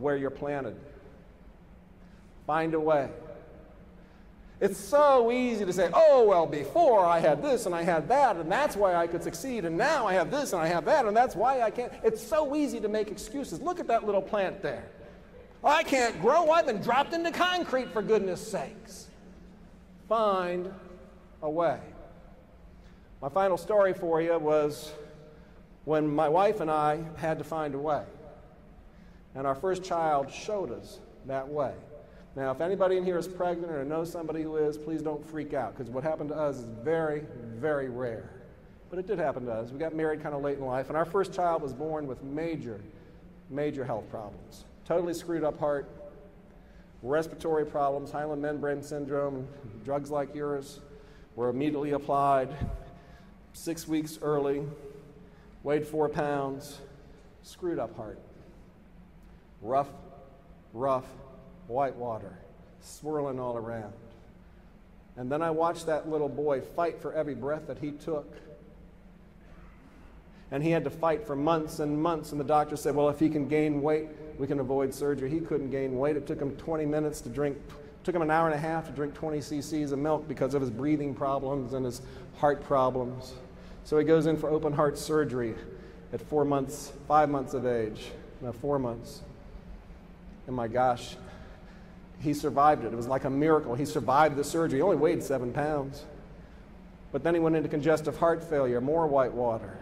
where you're planted. Find a way. It's so easy to say, oh, well, before I had this and I had that, and that's why I could succeed, and now I have this and I have that, and that's why I can't. It's so easy to make excuses. Look at that little plant there. I can't grow. I've been dropped into concrete, for goodness sakes. Find a way. My final story for you was when my wife and I had to find a way. And our first child showed us that way. Now, if anybody in here is pregnant or knows somebody who is, please don't freak out, because what happened to us is very, very rare. But it did happen to us. We got married kind of late in life, and our first child was born with major, major health problems. Totally screwed up heart, respiratory problems, hyaline membrane syndrome, drugs like yours were immediately applied, 6 weeks early, weighed 4 pounds, screwed up heart. Rough, white water, swirling all around. And then I watched that little boy fight for every breath that he took. And he had to fight for months and months, and the doctor said, well, if he can gain weight, we can avoid surgery. He couldn't gain weight. It took him 20 minutes to drink, took him an hour and a half to drink 20 cc's of milk because of his breathing problems and his heart problems. So he goes in for open heart surgery at 5 months of age. No, 4 months. And my gosh, he survived it. It was like a miracle. He survived the surgery. He only weighed 7 pounds. But then he went into congestive heart failure, more white water.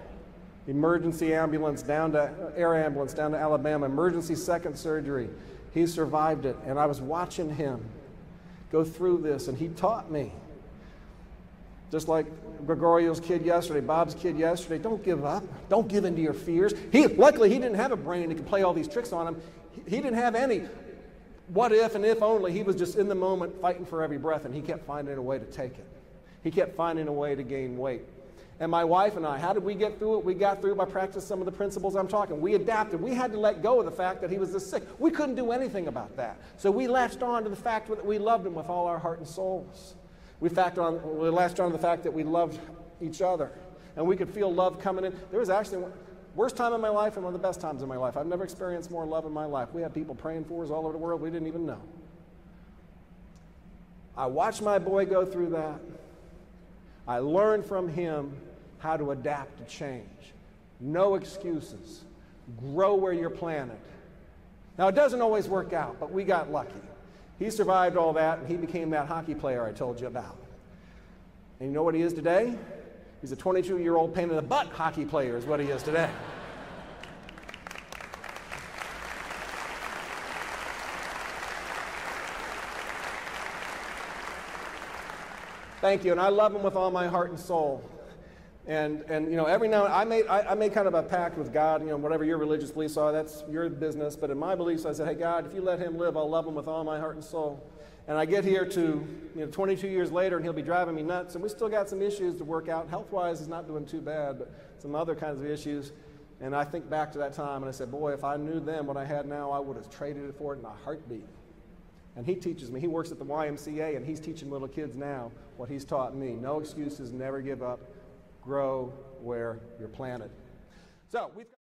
Emergency ambulance air ambulance down to Alabama, emergency second surgery. He survived it, and I was watching him go through this, and he taught me. Just like Gregorio's kid yesterday, Bob's kid yesterday, don't give up. Don't give in to your fears. Luckily, he didn't have a brain that could play all these tricks on him. He didn't have any what if and if only. He was just in the moment fighting for every breath, and he kept finding a way to take it. He kept finding a way to gain weight. And my wife and I, how did we get through it? We got through by practicing some of the principles I'm talking. We adapted. We had to let go of the fact that he was this sick. We couldn't do anything about that. So we latched on to the fact that we loved him with all our heart and souls. We latched on to the fact that we loved each other. And we could feel love coming in. There was actually one worst time in my life and one of the best times in my life. I've never experienced more love in my life. We had people praying for us all over the world we didn't even know. I watched my boy go through that. I learned from him how to adapt to change. No excuses. Grow where you're planted. Now, it doesn't always work out, but we got lucky. He survived all that, and he became that hockey player I told you about. And you know what he is today? He's a 22-year-old pain-in-the-butt hockey player is what he is today. Thank you, and I love him with all my heart and soul. And you know, every now and then I made kind of a pact with God. You know, whatever your religious beliefs are, that's your business. But in my beliefs, I said, hey God, if you let him live, I'll love him with all my heart and soul. And I get here to 22 years later, and he'll be driving me nuts. And we still got some issues to work out. Health-wise, he's not doing too bad, but some other kinds of issues. And I think back to that time, and I said, boy, if I knew then what I had now, I would have traded it for it in a heartbeat. And he teaches me. He works at the YMCA, and he's teaching little kids now what he's taught me. No excuses, never give up. Grow where you're planted. So we've